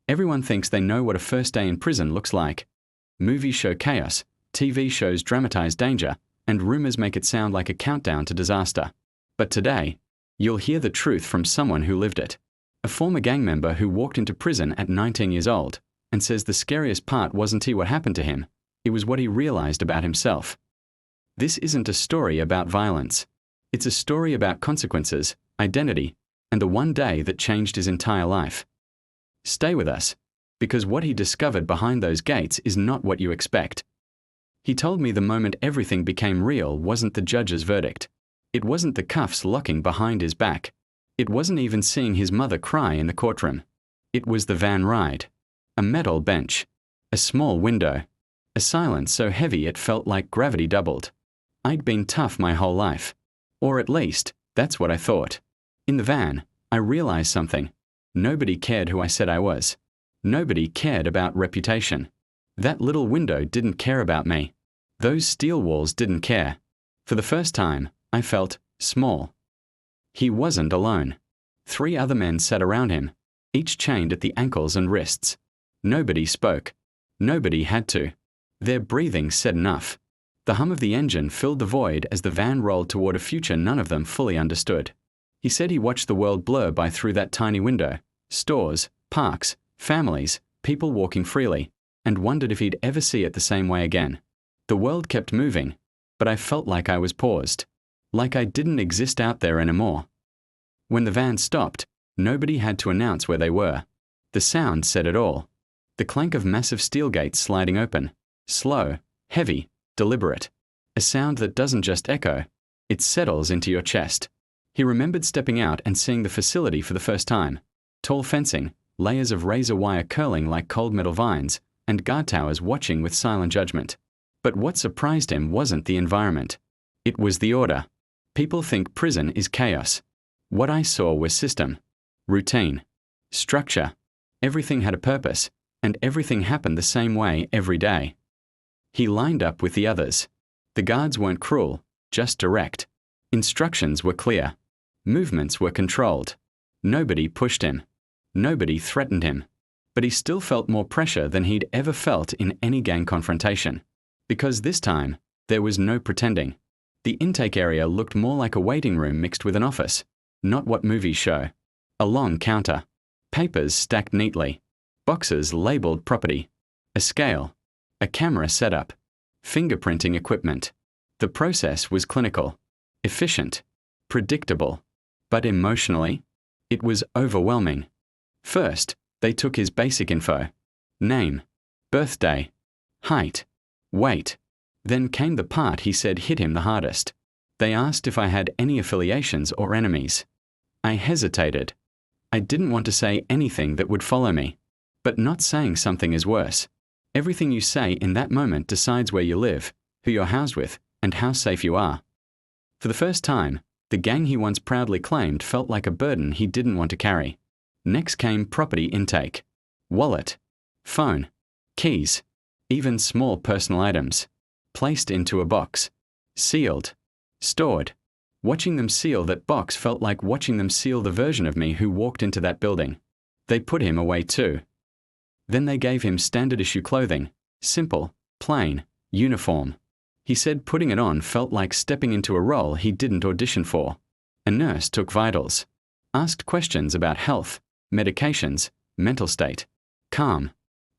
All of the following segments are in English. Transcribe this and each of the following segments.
Everyone thinks they know what a first day in prison looks like. Movies show chaos, TV shows dramatize danger, and rumors make it sound like a countdown to disaster. But today, you'll hear the truth from someone who lived it. A former gang member who walked into prison at 19 years old and says the scariest part wasn't what happened to him, it was what he realized about himself. This isn't a story about violence. It's a story about consequences, identity, and the one day that changed his entire life. Stay with us, because what he discovered behind those gates is not what you expect. He told me the moment everything became real wasn't the judge's verdict. It wasn't the cuffs locking behind his back. It wasn't even seeing his mother cry in the courtroom. It was the van ride. A metal bench. A small window. A silence so heavy it felt like gravity doubled. I'd been tough my whole life. Or at least, that's what I thought. In the van, I realized something. Nobody cared who I said I was. Nobody cared about reputation. That little window didn't care about me. Those steel walls didn't care. For the first time, I felt small. He wasn't alone. 3 other men sat around him, each chained at the ankles and wrists. Nobody spoke. Nobody had to. Their breathing said enough. The hum of the engine filled the void as the van rolled toward a future none of them fully understood. He said he watched the world blur by through that tiny window. Stores, parks, families, people walking freely, and wondered if he'd ever see it the same way again. The world kept moving, but I felt like I was paused. Like I didn't exist out there anymore. When the van stopped, nobody had to announce where they were. The sound said it all. The clank of massive steel gates sliding open. Slow, heavy, deliberate. A sound that doesn't just echo, it settles into your chest. He remembered stepping out and seeing the facility for the first time. Tall fencing, layers of razor wire curling like cold metal vines, and guard towers watching with silent judgment. But what surprised him wasn't the environment. It was the order. People think prison is chaos. What I saw was system, routine, structure. Everything had a purpose, and everything happened the same way every day. He lined up with the others. The guards weren't cruel, just direct. Instructions were clear. Movements were controlled. Nobody pushed him. Nobody threatened him. But he still felt more pressure than he'd ever felt in any gang confrontation. Because this time, there was no pretending. The intake area looked more like a waiting room mixed with an office, not what movies show. A long counter. Papers stacked neatly. Boxes labeled property. A scale. A camera setup. Fingerprinting equipment. The process was clinical. Efficient. Predictable. But emotionally, it was overwhelming. First, they took his basic info. Name. Birthday. Height. Weight. Then came the part he said hit him the hardest. They asked if I had any affiliations or enemies. I hesitated. I didn't want to say anything that would follow me. But not saying something is worse. Everything you say in that moment decides where you live, who you're housed with, and how safe you are. For the first time, the gang he once proudly claimed felt like a burden he didn't want to carry. Next came property intake. Wallet. Phone. Keys. Even small personal items. Placed into a box. Sealed. Stored. Watching them seal that box felt like watching them seal the version of me who walked into that building. They put him away too. Then they gave him standard issue clothing. Simple, plain, uniform. He said putting it on felt like stepping into a role he didn't audition for. A nurse took vitals. Asked questions about health, medications, mental state. Calm.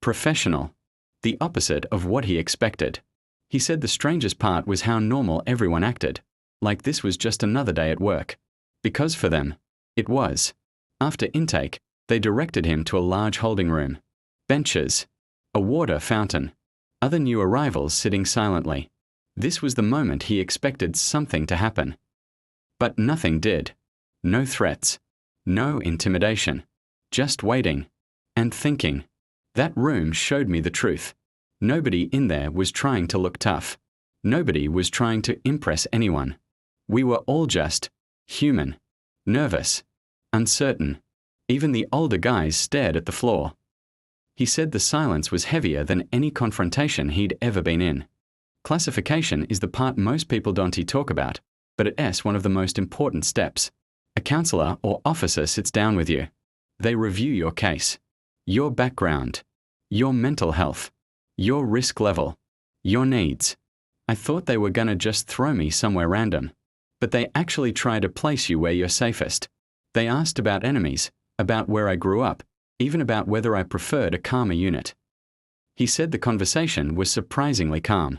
Professional. The opposite of what he expected. He said the strangest part was how normal everyone acted. Like this was just another day at work. Because for them, it was. After intake, they directed him to a large holding room. Benches. A water fountain. Other new arrivals sitting silently. This was the moment he expected something to happen. But nothing did. No threats. No intimidation. Just waiting. And thinking. That room showed me the truth. Nobody in there was trying to look tough. Nobody was trying to impress anyone. We were all just human. Nervous. Uncertain. Even the older guys stared at the floor. He said the silence was heavier than any confrontation he'd ever been in. Classification is the part most people don't talk about, but it's one of the most important steps. A counselor or officer sits down with you. They review your case. your background, your mental health, your risk level, your needs. I thought they were gonna just throw me somewhere random, but they actually try to place you where you're safest. They asked about enemies, about where I grew up, even about whether I preferred a calmer unit. He said the conversation was surprisingly calm.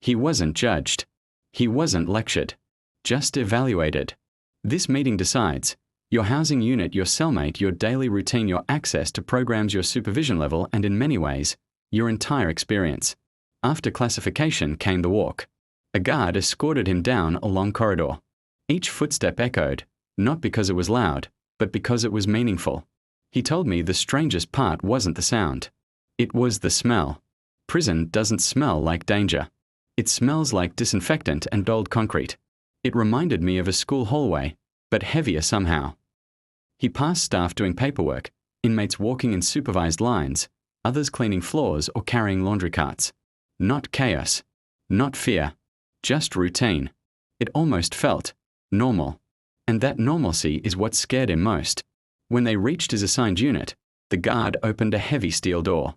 He wasn't judged. He wasn't lectured. Just evaluated. This meeting decides your housing unit, your cellmate, your daily routine, your access to programs, your supervision level, and in many ways, your entire experience. After classification came the walk. A guard escorted him down a long corridor. Each footstep echoed, not because it was loud, but because it was meaningful. He told me the strangest part wasn't the sound. It was the smell. Prison doesn't smell like danger. It smells like disinfectant and old concrete. It reminded me of a school hallway, but heavier somehow. He passed staff doing paperwork, inmates walking in supervised lines, others cleaning floors or carrying laundry carts. Not chaos, not fear, just routine. It almost felt normal. And that normalcy is what scared him most. When they reached his assigned unit, the guard opened a heavy steel door.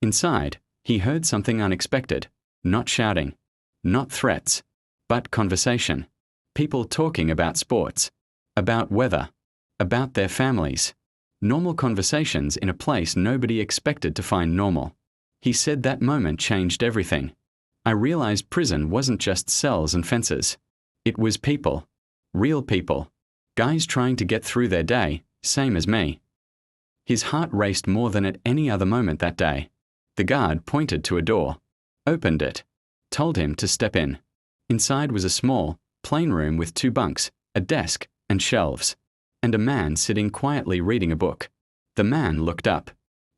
Inside, he heard something unexpected. Not shouting, not threats, but conversation. People talking about sports, about weather, about their families. Normal conversations in a place nobody expected to find normal. He said that moment changed everything. I realized prison wasn't just cells and fences. It was people. Real people. Guys trying to get through their day, same as me. His heart raced more than at any other moment that day. The guard pointed to a door, opened it, told him to step in. Inside was a small, plain room with 2 bunks, a desk, and shelves, and a man sitting quietly reading a book. The man looked up,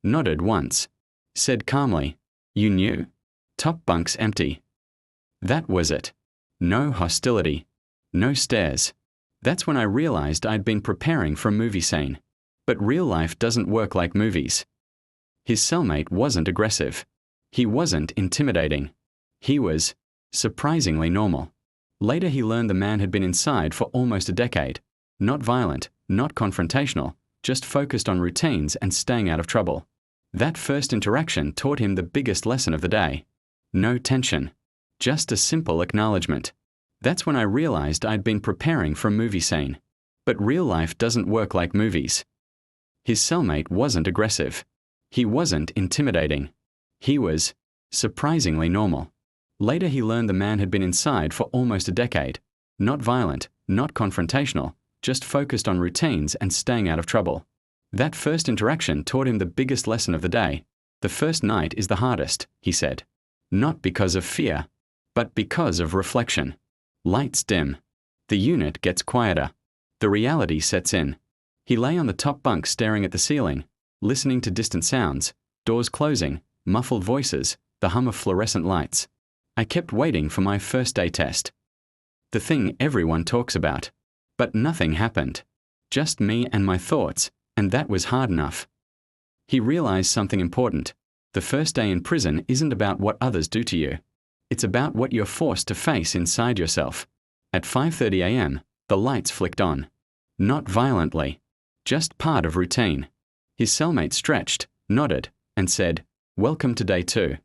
nodded once, said calmly, "You knew? Top bunk's empty." That was it. No hostility. No stares. That's when I realized I'd been preparing for a movie scene. But real life doesn't work like movies. His cellmate wasn't aggressive. He wasn't intimidating. He was surprisingly normal. Later he learned the man had been inside for almost a decade. Not violent, not confrontational, just focused on routines and staying out of trouble. That first interaction taught him the biggest lesson of the day. No tension. Just a simple acknowledgement. That's when I realized I'd been preparing for a movie scene. But real life doesn't work like movies. His cellmate wasn't aggressive. He wasn't intimidating. He was surprisingly normal. Later he learned the man had been inside for almost a decade. Not violent, not confrontational, just focused on routines and staying out of trouble. That first interaction taught him the biggest lesson of the day. The first night is the hardest, he said. Not because of fear, but because of reflection. Lights dim. The unit gets quieter. The reality sets in. He lay on the top bunk staring at the ceiling, listening to distant sounds, doors closing, muffled voices, the hum of fluorescent lights. I kept waiting for my first day test. The thing everyone talks about. But nothing happened. Just me and my thoughts, and that was hard enough. He realized something important. The first day in prison isn't about what others do to you. It's about what you're forced to face inside yourself. At 5:30 a.m., the lights flicked on. Not violently. Just part of routine. His cellmate stretched, nodded, and said, "Welcome to day 2."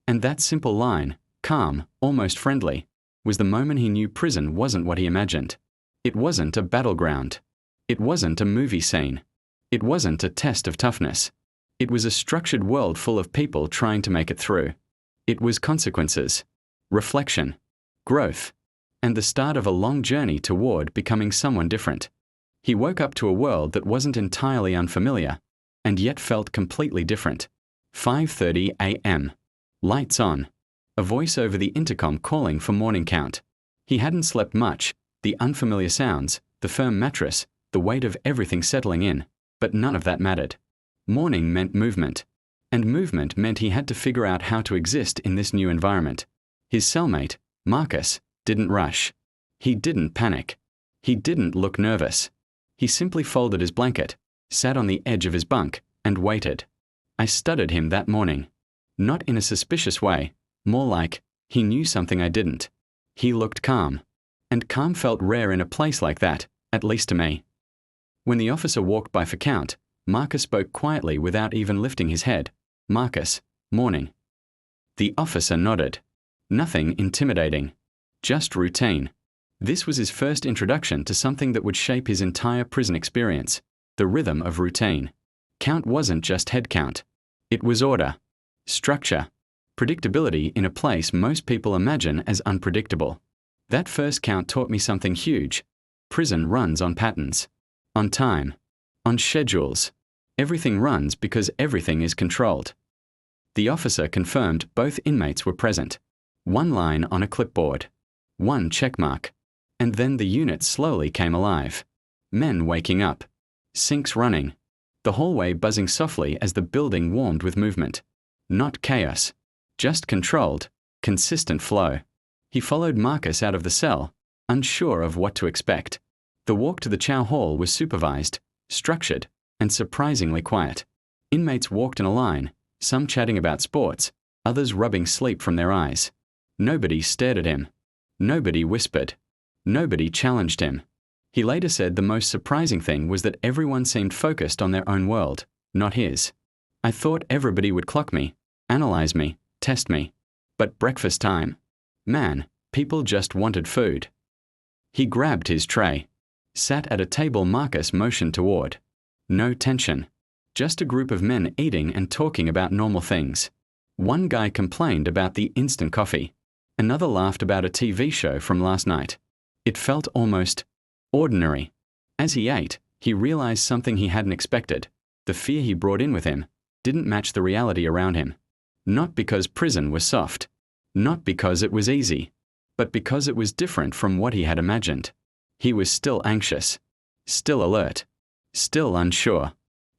And that simple line, calm, almost friendly, was the moment he knew prison wasn't what he imagined. It wasn't a battleground. It wasn't a movie scene. It wasn't a test of toughness. It was a structured world full of people trying to make it through. It was consequences, reflection, growth, and the start of a long journey toward becoming someone different. He woke up to a world that wasn't entirely unfamiliar, and yet felt completely different. 5:30 a.m. Lights on. A voice over the intercom calling for morning count. He hadn't slept much, the unfamiliar sounds, the firm mattress, the weight of everything settling in, but none of that mattered. Morning meant movement, and movement meant he had to figure out how to exist in this new environment. His cellmate, Marcus, didn't rush. He didn't panic. He didn't look nervous. He simply folded his blanket, sat on the edge of his bunk, and waited. I studied him that morning. Not in a suspicious way, more like, he knew something I didn't. He looked calm. And calm felt rare in a place like that, at least to me. When the officer walked by for count, Marcus spoke quietly without even lifting his head. "Marcus, morning." The officer nodded. Nothing intimidating. Just routine. This was his first introduction to something that would shape his entire prison experience. The rhythm of routine. Count wasn't just head count. It was order. Structure. Predictability in a place most people imagine as unpredictable. That first count taught me something huge. Prison runs on patterns. On time. On schedules. Everything runs because everything is controlled. The officer confirmed both inmates were present. One line on a clipboard. One checkmark. And then the unit slowly came alive. Men waking up. Sinks running. The hallway buzzing softly as the building warmed with movement. Not chaos. Just controlled, consistent flow. He followed Marcus out of the cell, unsure of what to expect. The walk to the chow hall was supervised, structured, and surprisingly quiet. Inmates walked in a line, some chatting about sports, others rubbing sleep from their eyes. Nobody stared at him. Nobody whispered. Nobody challenged him. He later said the most surprising thing was that everyone seemed focused on their own world, not his. "I thought everybody would clock me, analyze me, test me. But breakfast time? Man, people just wanted food." He grabbed his tray. Sat at a table Marcus motioned toward. No tension. Just a group of men eating and talking about normal things. One guy complained about the instant coffee. Another laughed about a TV show from last night. It felt almost ordinary. As he ate, he realized something he hadn't expected. The fear he brought in with him didn't match the reality around him. Not because prison was soft. Not because it was easy. But because it was different from what he had imagined. He was still anxious. Still alert. Still unsure.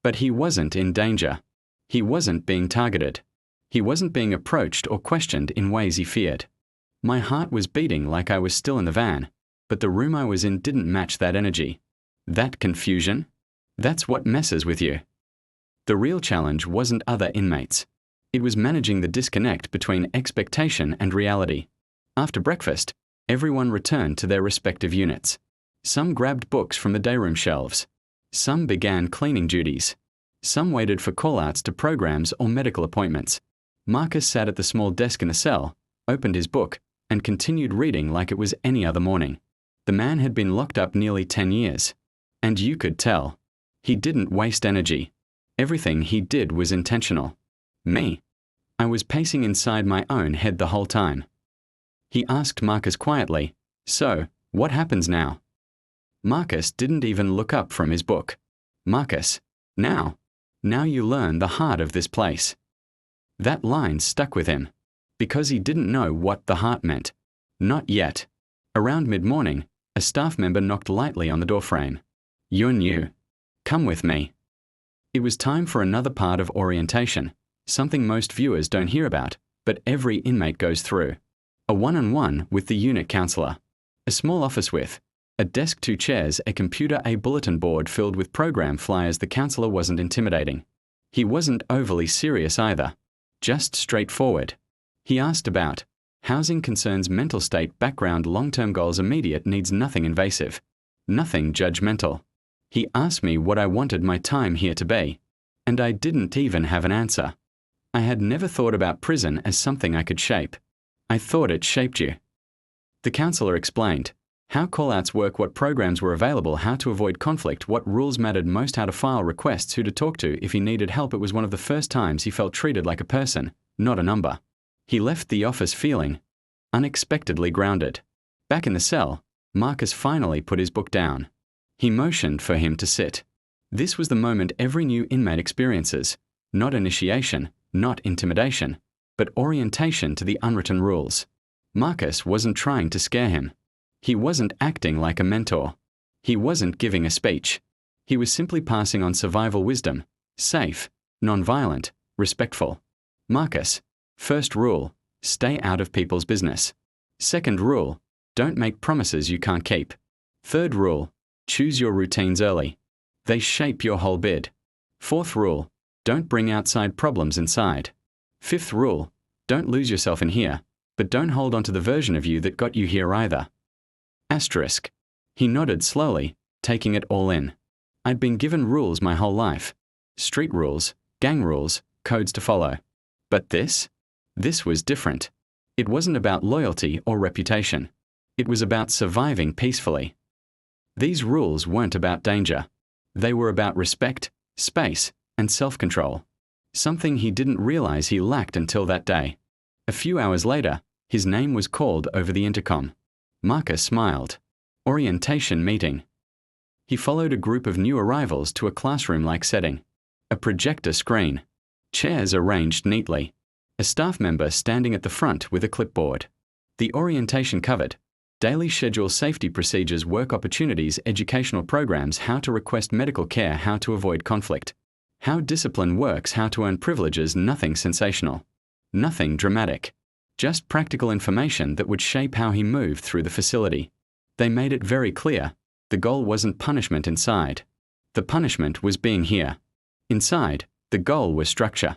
But he wasn't in danger. He wasn't being targeted. He wasn't being approached or questioned in ways he feared. My heart was beating like I was still in the van, but the room I was in didn't match that energy. That confusion? That's what messes with you. The real challenge wasn't other inmates. It was managing the disconnect between expectation and reality. After breakfast, everyone returned to their respective units. Some grabbed books from the dayroom shelves. Some began cleaning duties. Some waited for call-outs to programs or medical appointments. Marcus sat at the small desk in the cell, opened his book, and continued reading like it was any other morning. The man had been locked up nearly 10 years. And you could tell. He didn't waste energy. Everything he did was intentional. Me? I was pacing inside my own head the whole time. He asked Marcus quietly, "So, what happens now?" Marcus didn't even look up from his book. "Marcus, now you learn the heart of this place." That line stuck with him, because he didn't know what the heart meant. Not yet. Around mid-morning, a staff member knocked lightly on the doorframe. "You're new. Come with me." It was time for another part of orientation, something most viewers don't hear about, but every inmate goes through. A one-on-one with the unit counselor. A small office with a desk, 2 chairs, a computer, a bulletin board filled with program flyers. The counselor wasn't intimidating. He wasn't overly serious either. Just straightforward. He asked about housing concerns, mental state, background, long-term goals, immediate needs, nothing invasive. Nothing judgmental. He asked me what I wanted my time here to be. And I didn't even have an answer. I had never thought about prison as something I could shape. I thought it shaped you. The counselor explained how call-outs work, what programs were available, how to avoid conflict, what rules mattered most, how to file requests, who to talk to if he needed help. It was one of the first times he felt treated like a person, not a number. He left the office feeling unexpectedly grounded. Back in the cell, Marcus finally put his book down. He motioned for him to sit. This was the moment every new inmate experiences. Not initiation, not intimidation, but orientation to the unwritten rules. Marcus wasn't trying to scare him. He wasn't acting like a mentor. He wasn't giving a speech. He was simply passing on survival wisdom, safe, non-violent, respectful. Marcus, first rule, stay out of people's business. Second rule, don't make promises you can't keep. Third rule, choose your routines early. They shape your whole bid. Fourth rule, don't bring outside problems inside. Fifth rule, don't lose yourself in here, but don't hold on to the version of you that got you here either. Asterisk. He nodded slowly, taking it all in. I'd been given rules my whole life, street rules, gang rules, codes to follow. But this was different. It wasn't about loyalty or reputation. It was about surviving peacefully. These rules weren't about danger. They were about respect, space, and self-control. Something he didn't realize he lacked until that day. A few hours later, his name was called over the intercom. Marcus smiled. Orientation meeting. He followed a group of new arrivals to a classroom-like setting. A projector screen. Chairs arranged neatly. A staff member standing at the front with a clipboard. The orientation covered. Daily schedule, safety procedures, work opportunities, educational programs, how to request medical care, how to avoid conflict. How discipline works, how to earn privileges, nothing sensational. Nothing dramatic. Just practical information that would shape how he moved through the facility. They made it very clear. The goal wasn't punishment inside. The punishment was being here. Inside, the goal was structure.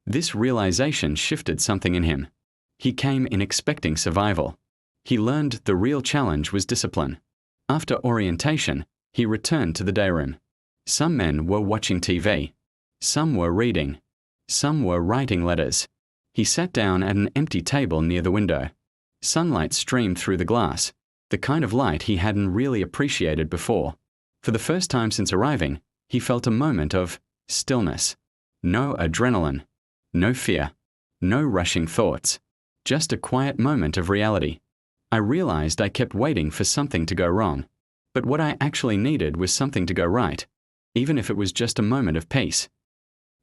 This realization shifted something in him. He came in expecting survival. He learned the real challenge was discipline. After orientation, he returned to the day room. Some men were watching TV. Some were reading. Some were writing letters. He sat down at an empty table near the window. Sunlight streamed through the glass, the kind of light he hadn't really appreciated before. For the first time since arriving, he felt a moment of stillness. No adrenaline. No fear. No rushing thoughts. Just a quiet moment of reality. I realized I kept waiting for something to go wrong. But what I actually needed was something to go right, even if it was just a moment of peace.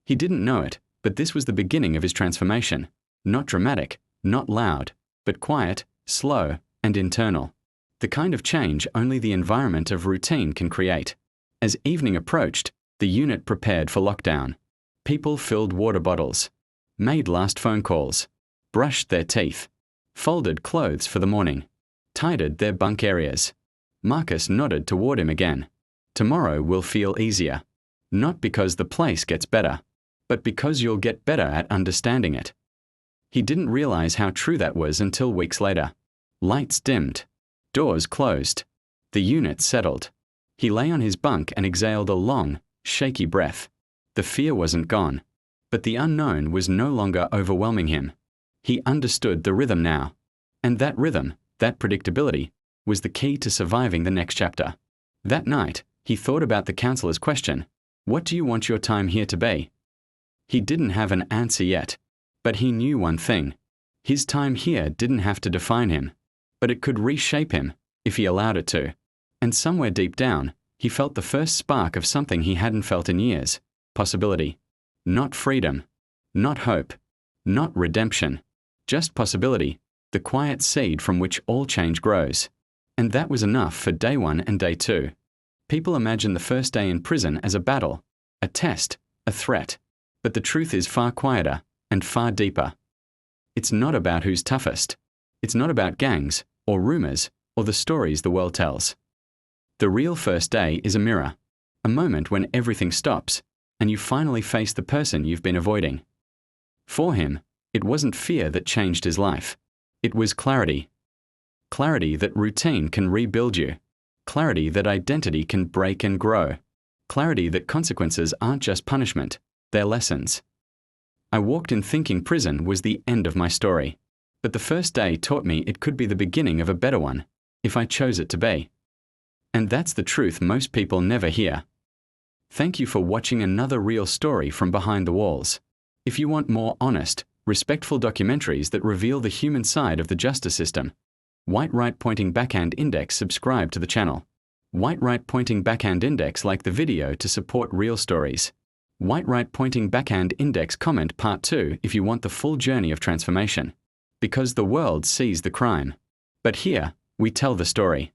He didn't know it, but this was the beginning of his transformation. Not dramatic, not loud, but quiet, slow, and internal. The kind of change only the environment of routine can create. As evening approached, the unit prepared for lockdown. People filled water bottles, made last phone calls, brushed their teeth, folded clothes for the morning, tidied their bunk areas. Marcus nodded toward him again. Tomorrow will feel easier. Not because the place gets better, but because you'll get better at understanding it. He didn't realize how true that was until weeks later. Lights dimmed. Doors closed. The unit settled. He lay on his bunk and exhaled a long, shaky breath. The fear wasn't gone, but the unknown was no longer overwhelming him. He understood the rhythm now. And that rhythm, that predictability, was the key to surviving the next chapter. That night, he thought about the counselor's question, "What do you want your time here to be?" He didn't have an answer yet, but he knew one thing. His time here didn't have to define him, but it could reshape him, if he allowed it to. And somewhere deep down, he felt the first spark of something he hadn't felt in years. Possibility. Not freedom. Not hope. Not redemption. Just possibility, the quiet seed from which all change grows. And that was enough for day one and day two. People imagine the first day in prison as a battle, a test, a threat. But the truth is far quieter and far deeper. It's not about who's toughest. It's not about gangs, or rumors, or the stories the world tells. The real first day is a mirror, a moment when everything stops, and you finally face the person you've been avoiding. For him, it wasn't fear that changed his life. It was clarity. Clarity that routine can rebuild you. Clarity that identity can break and grow. Clarity that consequences aren't just punishment, they're lessons. I walked in thinking prison was the end of my story. But the first day taught me it could be the beginning of a better one, if I chose it to be. And that's the truth most people never hear. Thank you for watching another real story from behind the walls. If you want more honest, respectful documentaries that reveal the human side of the justice system, White Right Pointing Backhand Index, subscribe to the channel. White Right Pointing Backhand Index, like the video to support real stories. White Right Pointing Backhand Index, comment part 2 if you want the full journey of transformation. Because the world sees the crime. But here, we tell the story.